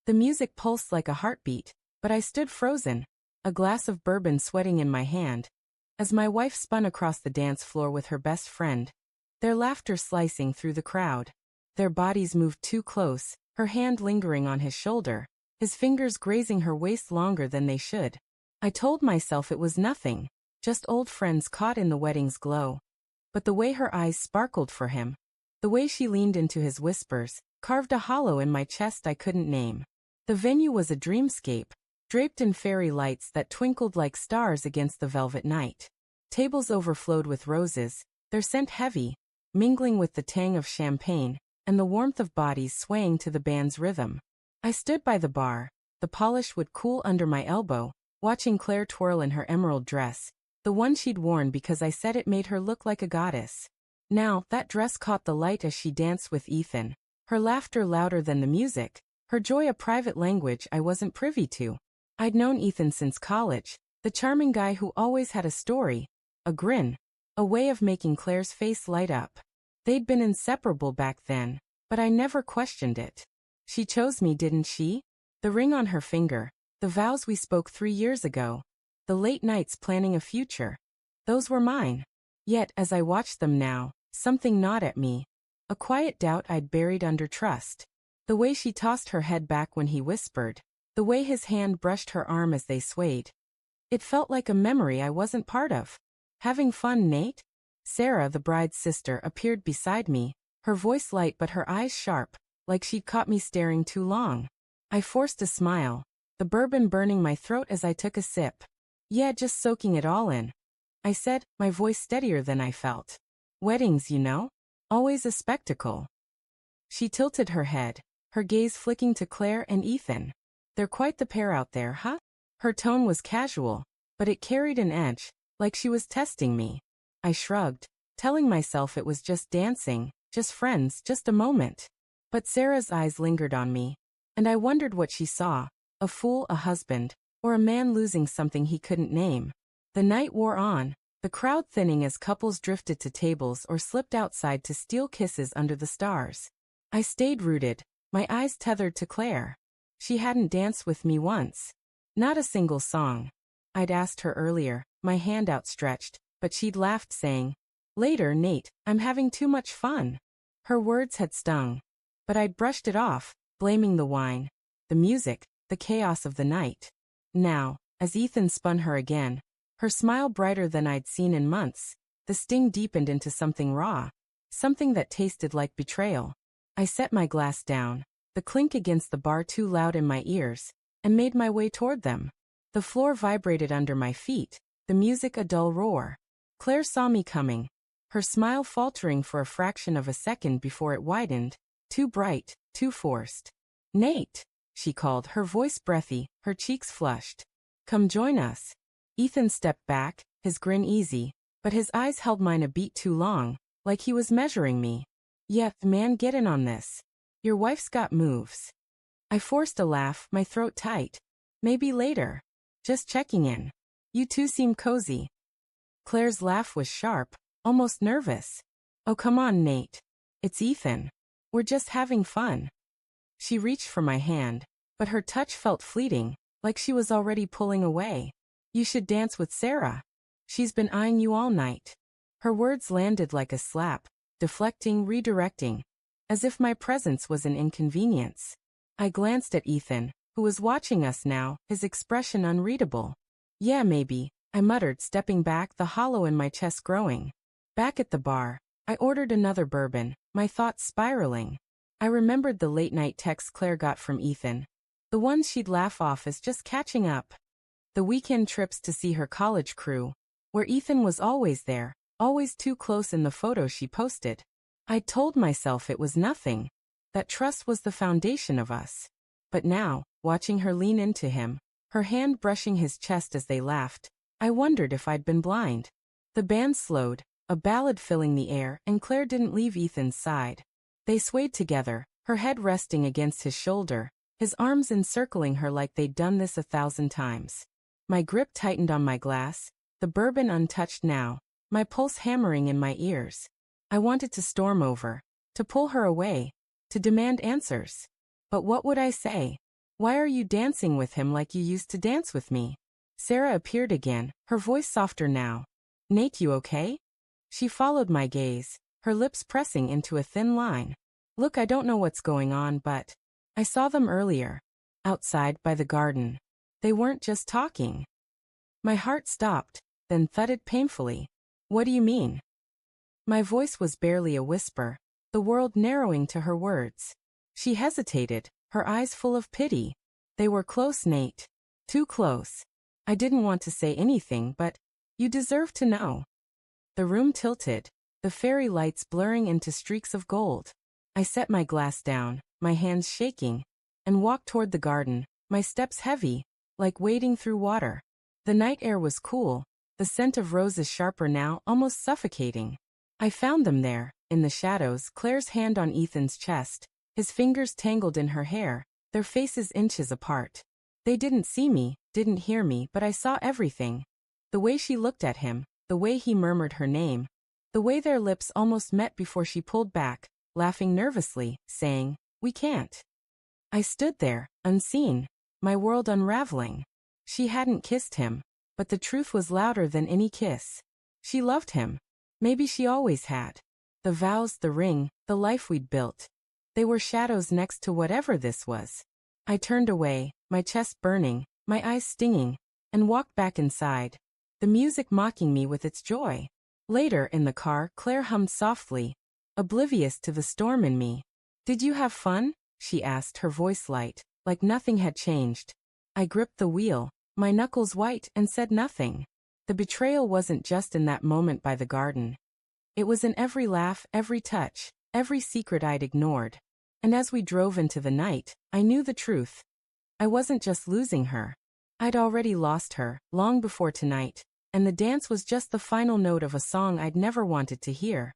The music pulsed like a heartbeat, but I stood frozen, a glass of bourbon sweating in my hand, as my wife spun across the dance floor with her best friend, their laughter slicing through the crowd. Their bodies moved too close, her hand lingering on his shoulder, his fingers grazing her waist longer than they should. I told myself it was nothing, just old friends caught in the wedding's glow. But the way her eyes sparkled for him, the way she leaned into his whispers, carved a hollow in my chest I couldn't name. The venue was a dreamscape, draped in fairy lights that twinkled like stars against the velvet night. Tables overflowed with roses, their scent heavy, mingling with the tang of champagne, and the warmth of bodies swaying to the band's rhythm. I stood by the bar, the polish wood cool under my elbow, watching Claire twirl in her emerald dress, the one she'd worn because I said it made her look like a goddess. Now, that dress caught the light as she danced with Ethan, her laughter louder than the music, her joy a private language I wasn't privy to. I'd known Ethan since college, the charming guy who always had a story, a grin, a way of making Claire's face light up. They'd been inseparable back then, but I never questioned it. She chose me, didn't she? The ring on her finger, the vows we spoke 3 years ago, the late nights planning a future. Those were mine. Yet, as I watched them now, something gnawed at me, a quiet doubt I'd buried under trust. The way she tossed her head back when he whispered, the way his hand brushed her arm as they swayed. It felt like a memory I wasn't part of. Having fun, Nate? Sarah, the bride's sister, appeared beside me, her voice light but her eyes sharp, like she'd caught me staring too long. I forced a smile, the bourbon burning my throat as I took a sip. Yeah, just soaking it all in. I said, my voice steadier than I felt. Weddings, you know? Always a spectacle. She tilted her head, her gaze flicking to Claire and Ethan. They're quite the pair out there, huh? Her tone was casual, but it carried an edge, like she was testing me. I shrugged, telling myself it was just dancing, just friends, just a moment. But Sarah's eyes lingered on me, and I wondered what she saw, a fool, a husband, or a man losing something he couldn't name. The night wore on, the crowd thinning as couples drifted to tables or slipped outside to steal kisses under the stars. I stayed rooted, my eyes tethered to Claire. She hadn't danced with me once. Not a single song. I'd asked her earlier, my hand outstretched, but she'd laughed saying, "Later, Nate, I'm having too much fun." Her words had stung, but I'd brushed it off, blaming the wine, the music, the chaos of the night. Now, as Ethan spun her again, her smile brighter than I'd seen in months, the sting deepened into something raw, something that tasted like betrayal. I set my glass down, the clink against the bar too loud in my ears, and made my way toward them. The floor vibrated under my feet, the music a dull roar. Claire saw me coming, her smile faltering for a fraction of a second before it widened, too bright, too forced. "Nate," she called, her voice breathy, her cheeks flushed. "Come join us." Ethan stepped back, his grin easy, but his eyes held mine a beat too long, like he was measuring me. "Yeah, man, get in on this. Your wife's got moves." I forced a laugh, my throat tight. "Maybe later. Just checking in. You two seem cozy." Claire's laugh was sharp, almost nervous. "Oh, come on, Nate. It's Ethan. We're just having fun." She reached for my hand, but her touch felt fleeting, like she was already pulling away. "You should dance with Sarah. She's been eyeing you all night." Her words landed like a slap, deflecting, redirecting, as if my presence was an inconvenience. I glanced at Ethan, who was watching us now, his expression unreadable. "Yeah, maybe," I muttered, stepping back, the hollow in my chest growing. Back at the bar, I ordered another bourbon, my thoughts spiraling. I remembered the late-night texts Claire got from Ethan, the ones she'd laugh off as just catching up. The weekend trips to see her college crew, where Ethan was always there, always too close in the photos she posted. I'd told myself it was nothing, that trust was the foundation of us. But now, watching her lean into him, her hand brushing his chest as they laughed, I wondered if I'd been blind. The band slowed, a ballad filling the air, and Claire didn't leave Ethan's side. They swayed together, her head resting against his shoulder, his arms encircling her like they'd done this 1,000 times. My grip tightened on my glass, the bourbon untouched now, my pulse hammering in my ears. I wanted to storm over, to pull her away, to demand answers. But what would I say? Why are you dancing with him like you used to dance with me? Sarah appeared again, her voice softer now. Nate, you okay? She followed my gaze, her lips pressing into a thin line. Look, I don't know what's going on, but I saw them earlier. Outside, by the garden. They weren't just talking. My heart stopped, then thudded painfully. What do you mean? My voice was barely a whisper, the world narrowing to her words. She hesitated, her eyes full of pity. They were close, Nate. Too close. I didn't want to say anything, but you deserve to know. The room tilted, the fairy lights blurring into streaks of gold. I set my glass down, my hands shaking, and walked toward the garden, my steps heavy, like wading through water. The night air was cool, the scent of roses sharper now, almost suffocating. I found them there, in the shadows, Claire's hand on Ethan's chest, his fingers tangled in her hair, their faces inches apart. They didn't see me, didn't hear me, but I saw everything. The way she looked at him, the way he murmured her name, the way their lips almost met before she pulled back, laughing nervously, saying, "We can't." I stood there, unseen, my world unraveling. She hadn't kissed him, but the truth was louder than any kiss. She loved him. Maybe she always had. The vows, the ring, the life we'd built. They were shadows next to whatever this was. I turned away, my chest burning, my eyes stinging, and walked back inside, the music mocking me with its joy. Later, in the car, Claire hummed softly, oblivious to the storm in me. "Did you have fun?" she asked, her voice light, like nothing had changed. I gripped the wheel, my knuckles white, and said nothing. The betrayal wasn't just in that moment by the garden. It was in every laugh, every touch, every secret I'd ignored. And as we drove into the night, I knew the truth. I wasn't just losing her. I'd already lost her, long before tonight, and the dance was just the final note of a song I'd never wanted to hear.